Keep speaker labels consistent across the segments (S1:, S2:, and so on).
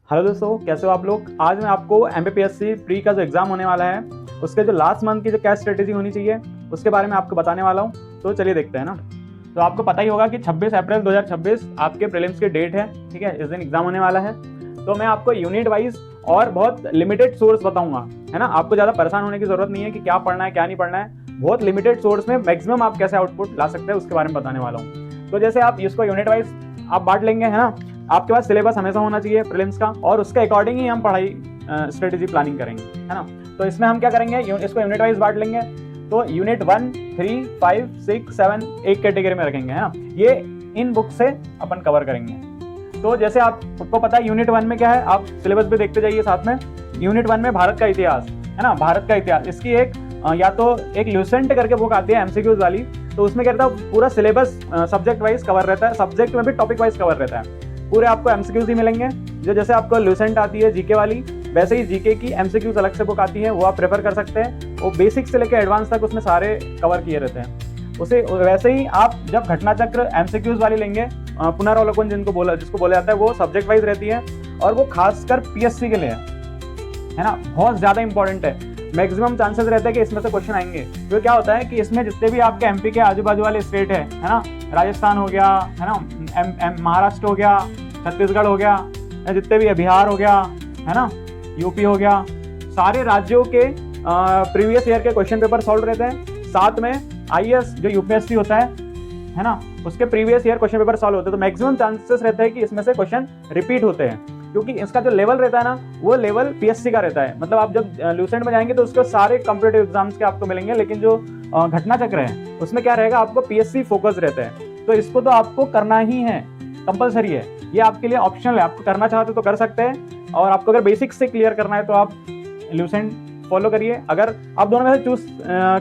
S1: Hello दोस्तों, कैसे हो आप लोग। आज मैं आपको एमपीपीएससी प्री का जो एग्जाम होने वाला है उसके जो लास्ट मंथ की जो क्या स्ट्रेटेजी होनी चाहिए उसके बारे में आपको बताने वाला हूँ। तो चलिए देखते हैं ना। तो आपको पता ही होगा कि 26 अप्रैल 2026 आपके प्रीलिम्स की डेट है। ठीक है, इस दिन एग्जाम होने वाला है। तो मैं आपको यूनिट वाइज और बहुत लिमिटेड सोर्स बताऊंगा, है ना। आपको ज़्यादा परेशान होने की जरूरत नहीं है कि क्या पढ़ना है क्या नहीं पढ़ना है। बहुत लिमिटेड सोर्स में मैक्सिमम आप कैसे आउटपुट ला सकते हैं उसके बारे में बताने वाला हूँ। तो जैसे आप इसको यूनिट वाइज आप बांट लेंगे, है ना। आपके पास सिलेबस हमेशा होना चाहिए प्रीलिम्स का, और उसके अकॉर्डिंग ही हम पढ़ाई स्ट्रेटेजी प्लानिंग करेंगे, है ना। तो इसमें हम क्या करेंगे, इसको यूनिट वाइज बांट लेंगे। तो यूनिट 1, 3, 5, 6, 7 एक कैटेगरी में रखेंगे, है ना। ये इन बुक से अपन कवर करेंगे। तो जैसे आपको पता है यूनिट 1 में क्या है, आप सिलेबस भी देखते जाइए साथ में। यूनिट 1 में भारत का इतिहास, है ना। भारत का इतिहास, इसकी एक या तो एक ल्यूसेंट करके बुक आती है एमसीक्यूज वाली। तो उसमें क्या रहता है, पूरा सिलेबस सब्जेक्ट वाइज कवर रहता है, सब्जेक्ट में भी टॉपिक वाइज कवर रहता है। पूरे आपको एमसीक्यूज ही मिलेंगे। जो जैसे आपको ल्यूसेंट आती है जीके वाली, वैसे ही जीके की एमसीक्यूज अलग से बुक आती है, वो आप प्रेफर कर सकते हैं। वो बेसिक से लेकर एडवांस तक उसमें सारे कवर किए रहते हैं। उसे वैसे ही आप जब घटना चक्र एमसीक्यूज वाली लेंगे, पुनरावलोकन जिसको बोला जाता है, वो सब्जेक्ट वाइज रहती है और वो खासकर पीएससी के लिए है ना, बहुत ज्यादा इंपॉर्टेंट है। मैक्सिमम चांसेस रहते हैं कि इसमें से क्वेश्चन आएंगे। तो क्या होता है कि इसमें जितने भी आपके एमपी के आजू बाजू वाले स्टेट है ना, राजस्थान हो गया, है ना, महाराष्ट्र हो गया, छत्तीसगढ़ हो गया, जितने भी है, बिहार हो गया, है ना, यूपी हो गया, सारे राज्यों के प्रीवियस ईयर के क्वेश्चन पेपर सॉल्व रहते हैं। साथ में आईएएस जो यूपीएससी होता है ना, उसके previous year question paper solve होते हैं। तो मैक्सिमम चांसेस रहते हैं कि इसमें से क्वेश्चन रिपीट होते हैं, क्योंकि इसका जो लेवल रहता है ना, वो लेवल पीएससी का रहता है। मतलब आप जब ल्यूसेंट में जाएंगे तो उसके सारे कॉम्पिटिटिव एग्जाम्स के आपको मिलेंगे, लेकिन जो घटना चक्र है उसमें क्या रहेगा, आपको पीएससी फोकस रहता है। तो इसको तो आपको करना ही है, कंपलसरी है। ये आपके लिए ऑप्शनल है, आपको करना चाहते तो कर सकते हैं, और आपको अगर बेसिक से क्लियर करना है तो आप ल्यूसेंट फॉलो करिए। अगर आप दोनों में से चूज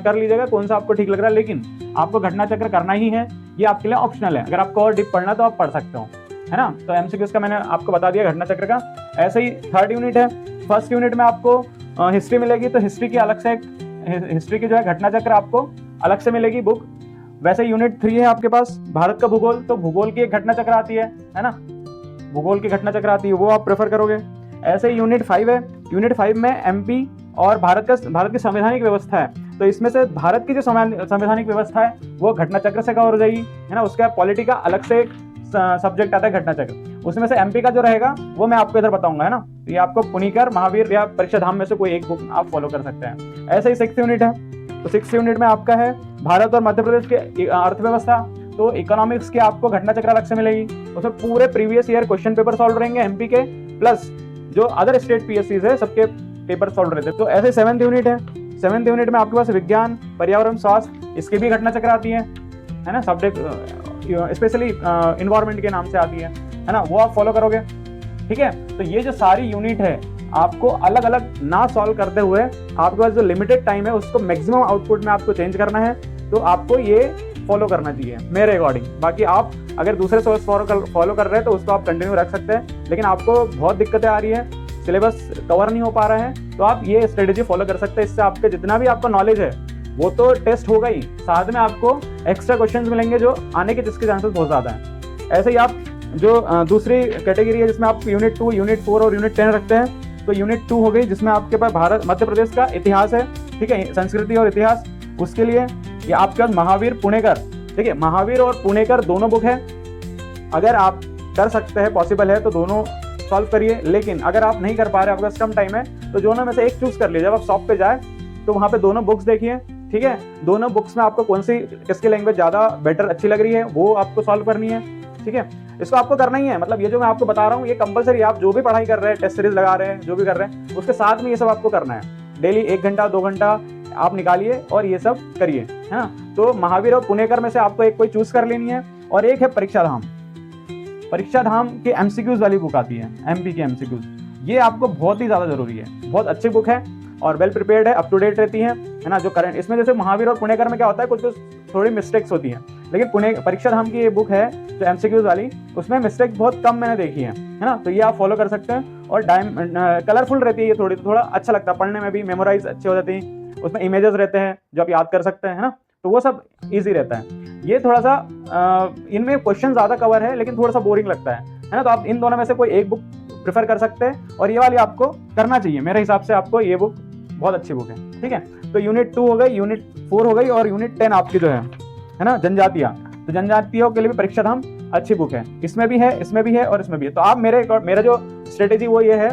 S1: कर लीजिएगा कौन सा आपको ठीक लग रहा है, लेकिन आपको घटना चक्र करना ही है। ये आपके लिए ऑप्शनल है, अगर आपको और डीप पढ़ना तो आप पढ़ सकते हो, है ना। तो एमसीक्यूज का मैंने आपको बता दिया, घटना चक्र का। ऐसे ही थर्ड यूनिट है। फर्स्ट यूनिट में आपको हिस्ट्री मिलेगी, तो हिस्ट्री की अलग से हिस्ट्री की जो है घटना चक्र आपको अलग से मिलेगी बुक। वैसे यूनिट 3 है आपके पास भारत का भूगोल, तो भूगोल की एक घटना चक्र आती है ना, भूगोल की घटना चक्र आती है, वो आप प्रेफर करोगे। ऐसे ही यूनिट 5 है। यूनिट 5 में एमपी और भारत की संवैधानिक व्यवस्था है। तो इसमें से भारत की जो संवैधानिक व्यवस्था है वो घटना चक्र से कवर हो जाएगी, है ना। उसका पॉलिटी का अलग से एक सब्जेक्ट आता है घटना चक्र। उसमें से एमपी का जो रहेगा वो मैं आपको इधर बताऊंगा, है ना। तो ये आपको पुनिकर, महावीर या परीक्षा धाम में से कोई एक बुक आप फॉलो कर सकते हैं। ऐसे ही 6th यूनिट है। तो 6th यूनिट में आपका है भारत और मध्य प्रदेश की अर्थव्यवस्था। तो इकोनॉमिक्स की आपको घटना चक्र अलग से मिलेगी। उसमें पूरे previous year question paper solve रहेंगे एमपी के, प्लस जो अदर स्टेट पीएससी है सबके पेपर सॉल्व रहते हैं। तो ऐसे 7th यूनिट है। 7th यूनिट में आपके पास विज्ञान, पर्यावरण, स्वास्थ्य, इसकी भी घटना चक्र आती है ना। सब्जेक्ट स्पेशली इन्वायरमेंट के नाम से आती है ना, वो आप फॉलो करोगे। ठीक है, तो ये जो सारी यूनिट है आपको अलग अलग ना सॉल्व करते हुए आपके पास जो लिमिटेड टाइम है उसको मैक्सिमम आउटपुट में आपको चेंज करना है। तो आपको ये फॉलो करना चाहिए मेरे अकॉर्डिंग। बाकी आप अगर दूसरे सोर्स फॉलो कर रहे हैं तो उसको आप कंटिन्यू रख सकते हैं, लेकिन आपको बहुत दिक्कतें आ रही है, सिलेबस कवर नहीं हो पा रहा है, तो आप ये स्ट्रेटेजी फॉलो कर सकते हैं। इससे आपके जितना भी आपका नॉलेज है वो तो टेस्ट होगा ही, साथ में आपको एक्स्ट्रा क्वेश्चंस मिलेंगे जो आने के जिसके चांसेस बहुत ज़्यादा हैं। ऐसे ही आप जो दूसरी कैटेगरी है जिसमें आप यूनिट 2, यूनिट 4 और यूनिट 10 रखते हैं, तो यूनिट 2 हो गई जिसमें आपके पास भारत मध्य प्रदेश का इतिहास है। ठीक है, संस्कृति और इतिहास। उसके लिए ये आपके पास महावीर, पुणेकर, ठीक है, महावीर और पुणेकर दोनों बुक है। अगर आप कर सकते हैं, पॉसिबल है, तो दोनों सॉल्व करिए। लेकिन अगर आप नहीं कर पा रहे, आपके पास कम टाइम है, तो दोनों में से एक चूज कर लीजिए। जब आप शॉप पे जाए तो वहाँ पे दोनों बुक्स देखिए। ठीक है, दोनों बुक्स में आपको कौन सी किसकी लैंग्वेज ज़्यादा बेटर अच्छी लग रही है वो आपको सॉल्व करनी है। ठीक है, इसको आपको करना ही है। मतलब ये जो मैं आपको बता रहा हूँ ये कंपलसरी, आप जो भी पढ़ाई कर रहे हैं, टेस्ट सीरीज लगा रहे हैं, जो भी कर रहे हैं, उसके साथ में ये सब आपको करना है। डेली 1 घंटा 2 घंटा आप निकालिए और ये सब करिए, है ना। तो महावीर और पुणेकर में से आपको एक कोई चूज कर लेनी है। और एक है परीक्षा धाम। परीक्षा धाम के एमसीक्यूज वाली बुक आती है, एमपी के एमसीक्यूज। ये आपको बहुत ही ज्यादा जरूरी है, बहुत अच्छी बुक है और वेल प्रिपेयर्ड है, अप टू डेट रहती है ना। जो करंट इसमें जैसे महावीर और पुणेकर में क्या होता है, कुछ थोड़ी मिस्टेक्स होती हैं, लेकिन परीक्षा धाम की ये बुक है जो एमसीक्यूज वाली, उसमें मिस्टेक बहुत कम मैंने देखी है ना। तो ये आप फॉलो कर सकते हैं। और कलरफुल रहती है ये, थोड़ा अच्छा लगता है पढ़ने में भी, मेमोराइज अच्छी हो जाती है। उसमें इमेजेस रहते हैं जो आप याद कर सकते हैं, है ना। तो वो सब इजी रहता है। ये थोड़ा सा इनमें क्वेश्चन ज्यादा कवर है लेकिन थोड़ा सा बोरिंग लगता है ना। तो आप इन दोनों में से कोई एक बुक प्रेफर कर सकते हैं और ये वाली आपको करना चाहिए। मेरे हिसाब से आपको ये बुक बहुत अच्छी बुक है, ठीक है। तो यूनिट 2 हो गई, यूनिट 4 हो गई और यूनिट 10 आपकी जो है ना जनजातियां। तो जनजातियों के लिए भी परीक्षा धाम अच्छी बुक है, इसमें भी है, इसमें भी है और इसमें भी है। तो आप मेरा जो स्ट्रेटेजी वो ये है,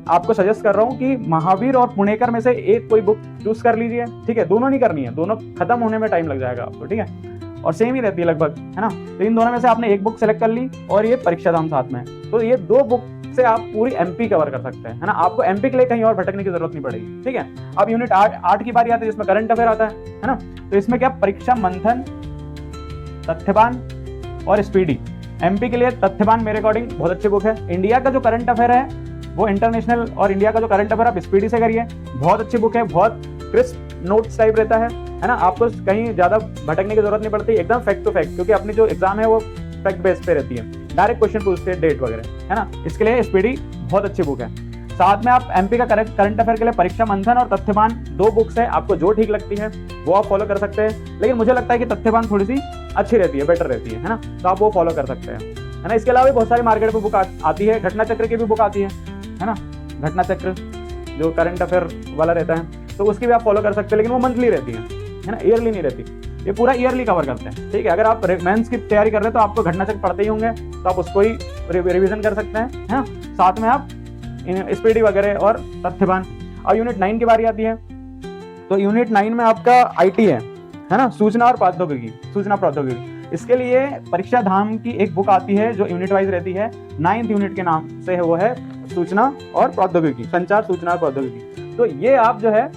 S1: आपको सजेस्ट कर रहा हूँ कि महावीर और पुणेकर में से एक कोई बुक चूज कर लीजिए, ठीक है। दोनों नहीं करनी है, दोनों खत्म होने में टाइम लग जाएगा आपको, ठीक है, और सेम ही रहती है लगभग, है ना। तो इन दोनों में से आपने एक बुक सेलेक्ट कर ली और ये परीक्षा धाम साथ में है, तो ये 2 बुक से आप पूरी एमपी कवर कर सकते हैं, है ना। आपको एमपी के लिए कहीं और भटकने की जरूरत नहीं पड़ेगी, ठीक है। अब यूनिट 8 की बारी आती है जिसमें करंट अफेयर आता है ना। तो इसमें क्या, परीक्षा मंथन, तथ्यवान और स्पीडी। एमपी के लिए तथ्यवान मेरे अकॉर्डिंग बहुत अच्छी बुक है। इंडिया का जो करंट अफेयर है वो इंटरनेशनल और इंडिया का जो करंट अफेयर आप स्पीडी से करिए, बहुत अच्छी बुक है, बहुत क्रिस्प नोट्स टाइप रहता है ना। आपको कहीं ज्यादा भटकने की जरूरत नहीं पड़ती, एकदम फैक्ट टू फैक्ट, क्योंकि अपनी जो एग्जाम है वो फैक्ट बेस पे रहती है, डायरेक्ट क्वेश्चन पूछते हैं, डेट वगैरह, है ना। इसके लिए स्पीडी बहुत अच्छी बुक है। साथ में आप एमपी का करंट अफेयर के लिए परीक्षा मंथन और तथ्यवान 2 बुक्स है, आपको जो ठीक लगती है वो आप फॉलो कर सकते हैं। लेकिन मुझे लगता है कि तथ्यवान थोड़ी सी अच्छी रहती है, बेटर रहती है ना, तो आप वो फॉलो कर सकते हैं, है ना। इसके अलावा भी बहुत सारी मार्केट में बुक आती है, घटना चक्र की भी बुक आती है ना। घटना चक्र जो करंट अफेयर वाला रहता है, तो उसकी भी आप फॉलो कर सकते हैं, लेकिन वो मंथली रहती है ना, ईयरली नहीं रहती। ये पूरा ईयरली कवर करते हैं, ठीक है। अगर आप मेंस की तैयारी कर रहे हैं तो आपको घटना चक्र पढ़ते ही होंगे, तो आप उसको ही रिवीजन कर सकते हैं, है ना। साथ में आप स्पीडी वगैरह और तथ्यवान। और यूनिट 9 की बारी आती है, तो यूनिट 9 में आपका आईटी है ना, सूचना और प्रौद्योगिकी। इसके लिए परीक्षा धाम की एक बुक आती है जो यूनिट वाइज रहती है, 9th यूनिट के नाम से है, वो है सूचना और प्रौद्योगिकी, संचार, सूचना और प्रौद्योगिकी। तो ये आप जो है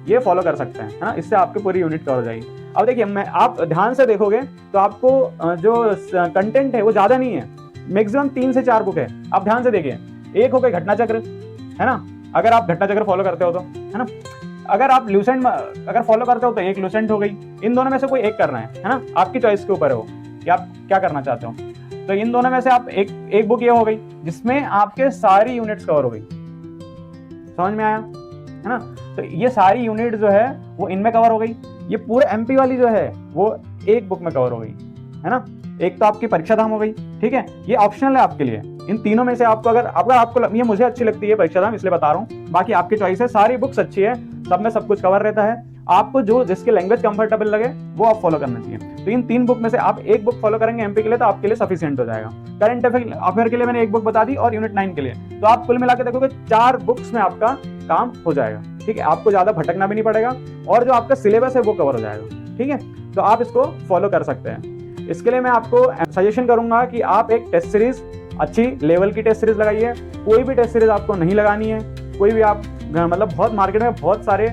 S1: ये फॉलो कर सकते हैं, है ना, इससे आपकी पूरी यूनिट कवर हो जाएगी। अब देखिए, आप ध्यान से देखोगे तो आपको जो कंटेंट है वो ज्यादा नहीं है, मैक्सिमम 3 से 4 बुक है। आप ध्यान से देखिए, एक हो गई घटना चक्र, है ना, अगर आप घटना चक्र फॉलो करते हो तो, है ना। अगर आप लूसेंट अगर फॉलो करते हो तो एक लूसेंट हो गई। इन दोनों में से कोई एक करना है ना, आपकी चॉइस के ऊपर है वो कि आप क्या करना चाहते हो। तो इन दोनों में से आप एक बुक ये हो गई जिसमें आपके सारी यूनिट्स कवर हो गई, समझ में आया, है ना। तो ये सारी यूनिट जो है वो इनमें कवर हो गई। ये पूरे एमपी वाली जो है वो एक बुक में कवर हो गई, है ना। एक तो आपकी परीक्षा धाम हो गई, ठीक है, ये ऑप्शनल है आपके लिए। इन तीनों में से आपको अगर आपको ये मुझे अच्छी लगती है परीक्षा धाम, इसलिए बता रहा हूँ, बाकी आपकी चॉइस है। सारी बुक्स अच्छी है, सब में सब कुछ कवर रहता है। आपको जो जिसकी लैंग्वेज कंफर्टेबल लगे वो आप फॉलो करना चाहिए। तो इन 3 बुक में से आप एक बुक फॉलो करेंगे एमपी के लिए तो आपके लिए सफिशिएंट हो जाएगा। करंट अफेयर के लिए मैंने एक बुक बता दी और यूनिट 9 के लिए, तो आप कुल मिला के देखोगे 4 बुक्स में आपका काम हो जाएगा, ठीक है। आपको ज्यादा भटकना भी नहीं पड़ेगा और जो आपका सिलेबस है वो कवर हो जाएगा, ठीक है। तो आप इसको फॉलो कर सकते हैं। इसके लिए मैं आपको सजेशन करूंगा कि आप एक टेस्ट सीरीज, अच्छी लेवल की टेस्ट सीरीज लगाइए। कोई भी टेस्ट सीरीज आपको नहीं लगानी है, कोई भी आप मतलब बहुत मार्केट में बहुत सारे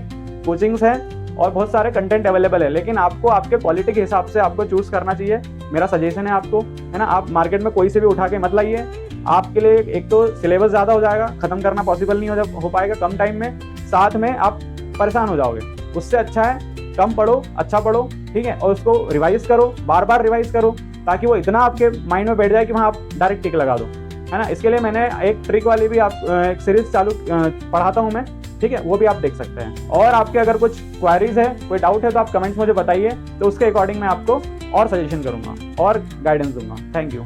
S1: कोचिंग्स हैं और बहुत सारे कंटेंट अवेलेबल है, लेकिन आपको आपके क्वालिटी के हिसाब से आपको चूज करना चाहिए। मेरा सजेशन है आपको, है ना। आप मार्केट में कोई से भी उठा के मत लाइए, आपके लिए एक तो सिलेबस ज्यादा हो जाएगा, खत्म करना पॉसिबल नहीं हो पाएगा कम टाइम में, साथ में आप परेशान हो जाओगे। उससे अच्छा है कम पढ़ो, अच्छा पढ़ो, ठीक है, और उसको रिवाइज करो, बार बार रिवाइज करो, ताकि वो इतना आपके माइंड में बैठ जाए कि वहाँ आप डायरेक्ट टिक लगा दो, है ना। इसके लिए मैंने एक ट्रिक वाली भी एक सीरीज चालू पढ़ाता हूँ मैं, ठीक है, वो भी आप देख सकते हैं। और आपके अगर कुछ क्वारीज है, कोई डाउट है तो आप कमेंट्स मुझे बताइए, तो उसके अकॉर्डिंग मैं आपको और सजेशन करूंगा और गाइडेंस दूंगा। Thank you.